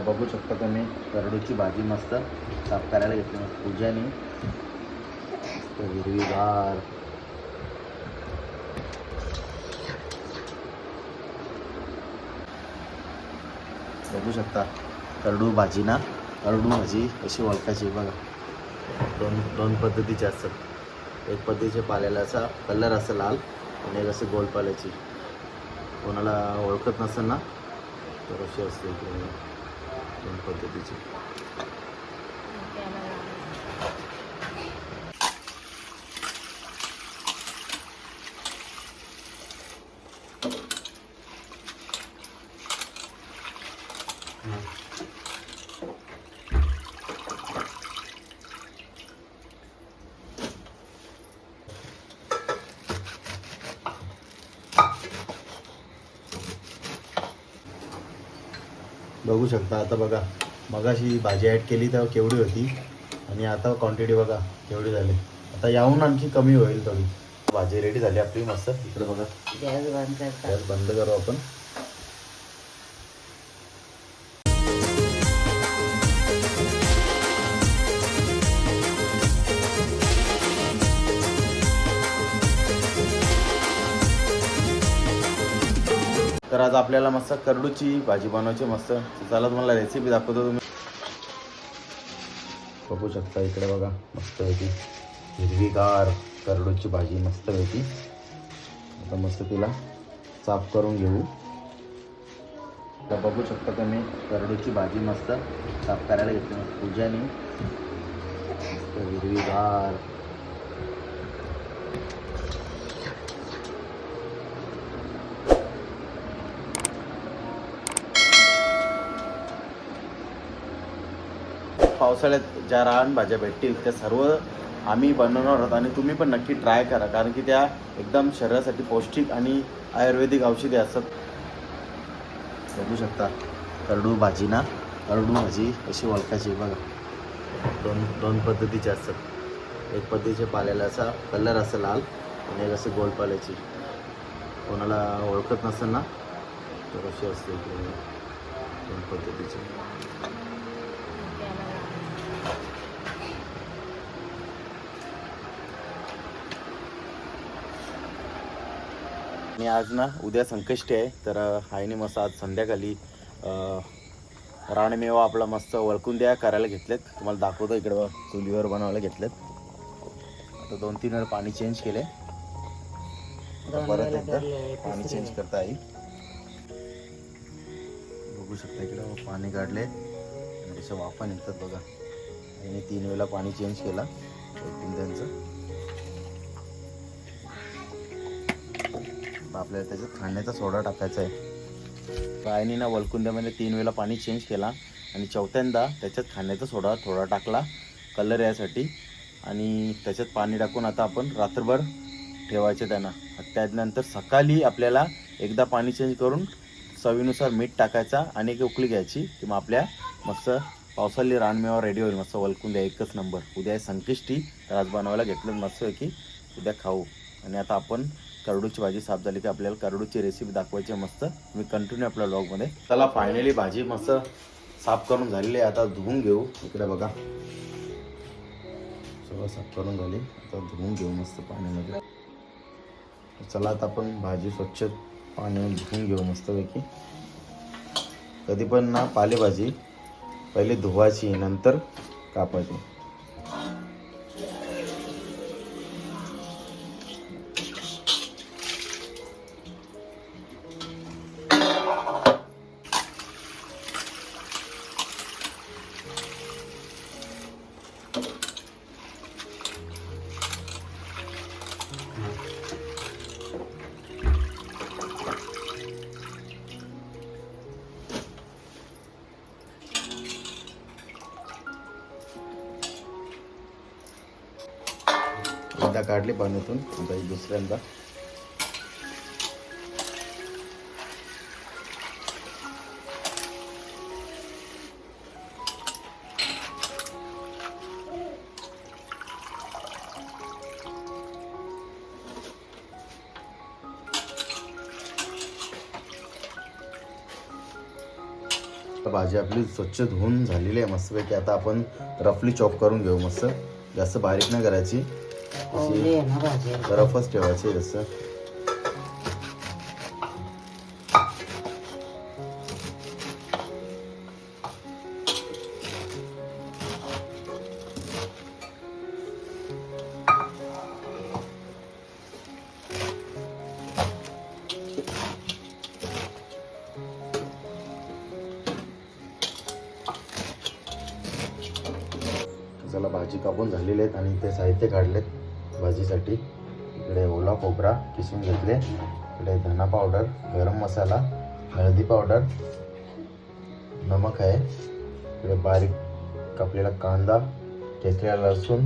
बघू शकता तुम्ही करडूची भाजी मस्त साफ करायला घेतली मस्त पूजाने मस्त हिरवीगार बघू शकता करडू भाजी ना करडू भाजी अशी ओळखायची बघा दोन पद्धतीचे असतात एक पद्धतीचे पाल्याचा कलर असं लाल आणि एक असं गोल पाल्याची कोणाला ओळखत नसेल ना तर अशी असते दोन पद्धतीची बघू शकता आता बघा मगाशी भाजी ॲड केली तेव्हा केवढी होती आणि आता क्वांटिटी बघा केवढी झाली आता याहून आणखी कमी होईल थोडी भाजी रेडी झाली आपली मस्त इकडे बघा गॅस बंद करू आपण तर आज आपल्याला मस्त करडूची भाजी बनवायची मस्त चला तुम्हाला रेसिपी दाखवतो तुम्ही बघू शकता इकडे बघा मस्त होती हिरवीगार करडूची भाजी मस्त होती आता मस्त तिला साफ करून घेऊ तर बघू शकता तुम्ही करडूची भाजी मस्त साफ करायला घेतली मस्त पूजाने मस्त हिरवीगार पावसाळ्यात ज्या रानभाज्या भेटतील त्या सर्व आम्ही बनवणार आहोत आणि तुम्ही पण नक्की ट्राय करा कारण की त्या एकदम शरीरासाठी पौष्टिक आणि आयुर्वेदिक औषधी असतात बघू शकता करडू भाजी ना करडू भाजी अशी ओळखायची बघा दोन पद्धतीचे असतात एक पद्धतीचे पाल्याचा कलर असं लाल आणि एक असं गोल पाल्याची कोणाला ओळखत नसेल ना तर अशी असते दोन पद्धतीची आणि आज ना उद्या संकष्टी आहे तर आईने मस्त आज संध्याकाळी रानमेवा आपला मस्त वळकून द्या करायला घेतलेत तुम्हाला दाखवतो इकडं चुलीवर बनवायला घेतलेत आता 2-3 वेळा पाणी चेंज केले परत एकदा पाणी चेंज करता आई बघू शकता इकडं पाणी काढले आणि त्याच्या वाफा निघतात बघा आणि 3 वेळा पाणी चेंज केला त्यांचं आपल्याला त्याच्यात खाण्याचा सोडा टाकायचा आहे आईने ना वलकुंद्यामध्ये 3 वेळा पाणी चेंज केला आणि चौथ्यांदा त्याच्यात खाण्याचा सोडा थोडा टाकला कलर यासाठी आणि त्याच्यात पाणी टाकून आता आपण रात्रभर ठेवायचे त्यांना त्यानंतर सकाळी आपल्याला एकदा पाणी चेंज करून चवीनुसार मीठ टाकायचा आणि एक उकळी घ्यायची की मग आपल्या मस्त पावसाळी रानमेवा रेडी होईल मस्त वलकुंद्या एकच नंबर उद्या संकष्टी तर आज बनवायला घेतलं मस्त आहे की उद्या खाऊ आणि आता आपण करडूची भाजी साफ झाली की आपल्याला करडूची रेसिपी दाखवायची मस्त मी कंटिन्यू आपल्या व्लॉगमध्ये चला फायनली भाजी मस्त साफ करून झालेली आहे आता धुवून घेऊ इकडे बघा सगळं साफ करून झाली आता धुवून घेऊ मस्त पाण्यामध्ये चला आता आपण भाजी स्वच्छ पाण्याने धुवून घेऊ मस्तपैकी कधी पण ना पालेभाजी पहिले धुवायची नंतर कापायची एकदा काढली पाण्यातून आता दुसऱ्यांदा भाजी आपली स्वच्छ धुवून झालेली आहे मस्तपैकी. आता आपण रफली चॉप करून घेऊ मस्त. जास्त बारीक नाही करायची, रफच ठेवायची जसं. चला भाजी कापून झालेली आहेत आणि ते साहित्य काढलेत भाजीसाठी. इकडे ओला खोबरा किसून घेतले, इकडे धना पावडर, गरम मसाला, हळदी पावडर, नमक आहे, इकडे बारीक कापलेला कांदा, ठेचलेला लसूण,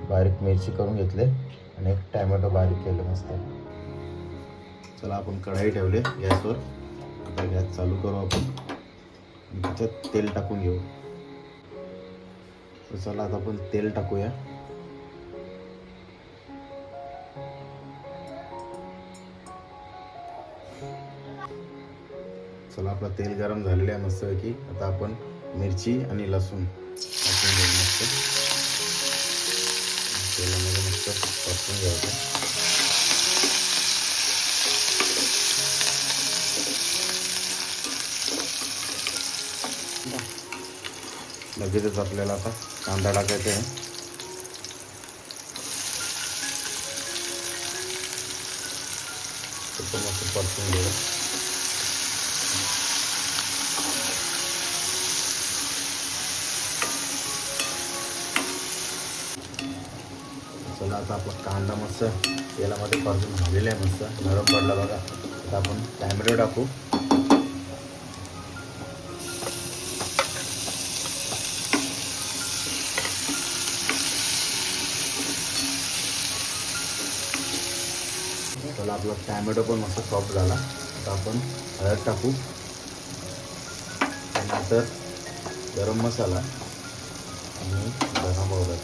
बारीक मिरची करून घेतले आणि एक टॅमॅटो बारीक केलं मस्त. चला आपण कढाई ठेवले गॅसवर. आता गॅस चालू करू आपण आणि त्याच्यात तेल टाकून घेऊ. चला आता आपण तेल टाकूया. चला आपलं तेल गरम झालेलं आहे मस्तपैकी. आता आपण मिरची आणि लसूण टाकून घेऊ मस्त. तेलामध्ये मस्त परतून घ्यायचं. लगेचच आपल्याला आता कांदा टाकायचा आहे. तो मस्त परतून घेऊ. चला आता आपला कांदा मस्त तेलामध्ये परतून झालेला आहे, मस्त नरम पडला बघा. आता आपण टॅमॅटो टाकू. चला आपला टॅमॅटो पण मस्त सॉफ्ट झाला. आता आपण हळद टाकू, त्यानंतर गरम मसाला आणि धना पावडर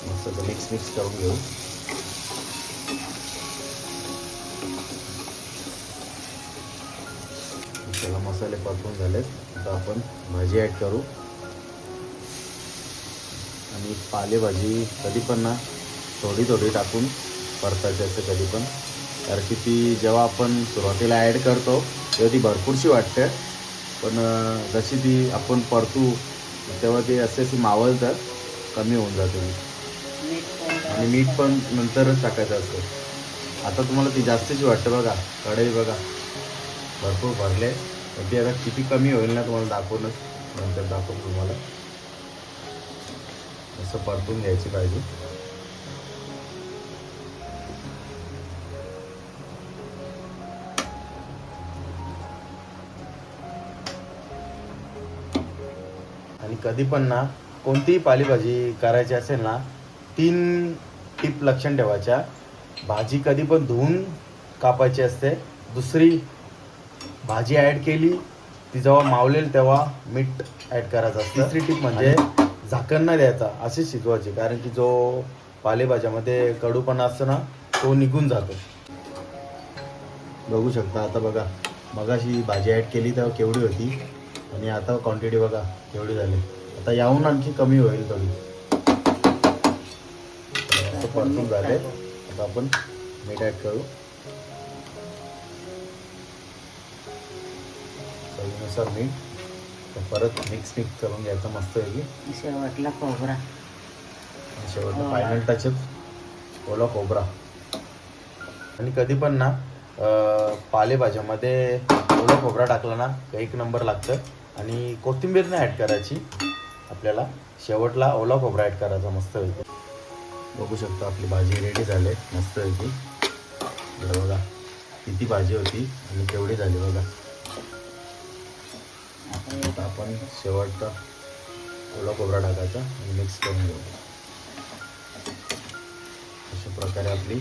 मस्त मिक्स करून घेऊ. चला मसाले परतून झालेत. आता आपण भाजी ॲड करू. आणि पालेभाजी कधी पण ना थोडी थोडी टाकून परतायची असते कधी पण, कारण की ती जेव्हा आपण सुरुवातीला ॲड करतो तेव्हा ती भरपूरशी वाटते, पण जशी ती आपण परतू तेव्हा ती असे मावळतं, कमी होऊन जाते. आणि मीठ पण नंतरच टाकायचं असतं. आता तुम्हाला ती जास्तीची वाटते बघा. कढई बघा भरपूर भरले, पण ती आता किती कमी होईल ना तुम्हाला दाखवूनच नंतर दाखवतो तुम्हाला. असं परतून घ्यायची पाहिजे. आणि कधी पण ना कोणतीही पालेभाजी करायची असेल ना, 3 टिप लक्षात ठेवायच्या. भाजी कधी पण धुवून कापायची असते. दुसरी, भाजी ॲड केली ती जेव्हा मावलेल तेव्हा मीठ ॲड करायचं असतं. तिसरी टिप म्हणजे झाकण नाही द्यायचा, अशी शिजवायची, कारण की जो पालेभाज्यामध्ये कडूपणा असतो ना तो निघून जातो. बघू शकता आता बघा, मगाशी भाजी ॲड केली तेव्हा केवढी होती आणि आता क्वांटिटी बघा केवढी झाली. आता याहून आणखी कमी होईल थोडी. असं परतून झाले. आता आपण मीठ ॲड करू. चवीनुसार मीठ. परत मिक्स करून घ्यायचं मस्त पैकी. शेवटला खोबरा, शेवटला फायनल टचअप ओला खोबरा. आणि कधी पण ना पालेभाज्यामध्ये ओला खोबरा टाकला ना एक नंबर लागतं. आणि कोथिंबीर नाही ॲड करायची आपल्याला, शेवटला ओला खोबरा ॲड करायचा मस्त पैकी. बघू शकता आपली भाजी रेडी झाली मस्त पैकी. बघा किती भाजी होती आणि केवढी झाली बघा. आता आपण शेवटचा ओला खोबरा टाकायचा आणि मिक्स करून घेऊ. अशा प्रकारे आपली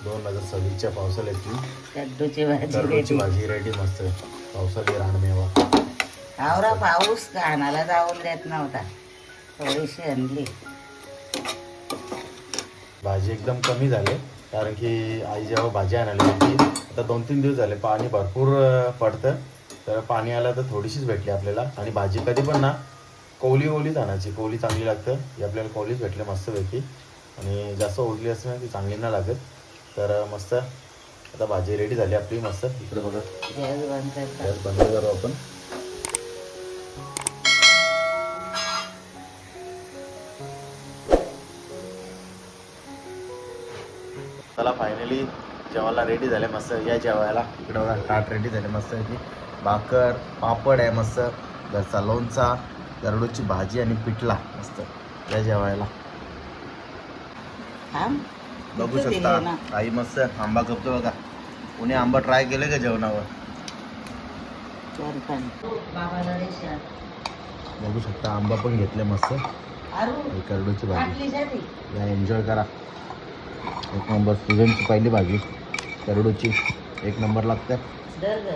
2026च्या पावसाळ्यातली कद्दूची भाजी रेडी मस्त. पावसाळी रानमेवा. आवरा पाऊस कानाला जाऊन देत नव्हता, थोडीशी आणली. भाजी एकदम कमी झाली. कारण की आई जेव्हा भाजी आणायला होती आता 2-3 दिवस झाले पाणी भरपूर पडतं, तर पाणी आलं तर थोडीशीच भेटली आपल्याला. आणि भाजी कधी पण ना कोवलीच आणायची, कोवली चांगली लागतं. ही आपल्याला कोवलीच भेटले मस्तपैकी, आणि जास्त ओढली असते ना ती चांगली नाही लागत. तर मस्त आता भाजी रेडी झाली आपली मस्त. इकडे बघा गॅस बंद करतात. गॅस बंद करू आपण. चला फायनली जेवायला रेडी झाले मस्त. या जेवायला इकडे बघा ताट रेडी झाले मस्त की भाकर पापड आहे मस्त, घरचा लोणचा, गरडूची भाजी आणि पिठला मस्त. या जेवायला थांब. बघू इथं शकता दिलंय ना. आई मस्त आंबा करतो बघा. कोणी आंबा ट्राय केले का जेवणावर? तर पण बाबाला रेषा. बघू शकता आंबा पण घेतले मस्त. आरू आणि करडूची भाजी. टाकली झाली. या एन्जॉय करा. एक नंबर सीझनची पहिली भाजी करडूची, एक नंबर लागते. दर ग.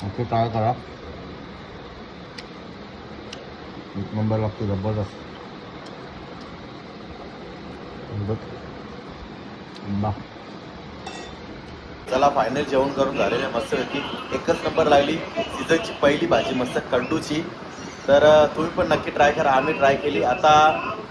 नक्की ट्राय करा, एक नंबर लागते जबरदस्त. बघ आंबा. चला फायनल जेवण करून झालेले मस्तपैकी. एकच नंबर लागली सीझनची पहिली भाजी मस्त कंडूची. तर तुम्ही पण नक्की ट्राय करा. आम्ही ट्राय केली. आता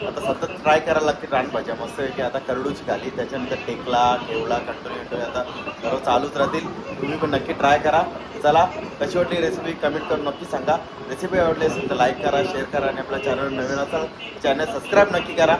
सतत ट्राय करायला लागते रानभाज्या मस्तपैकी. आता करडूची खाली, त्याच्यानंतर टेकला ठेवला कंटिन्यू आता सर्व चालूच राहतील. तुम्ही पण नक्की ट्राय करा. चला कशी वाटली रेसिपी कमेंट करून नक्की सांगा. रेसिपी आवडली असेल तर लाईक करा, शेअर करा, आणि आपल्या चॅनल नवीन असाल चॅनल सबस्क्राईब नक्की करा.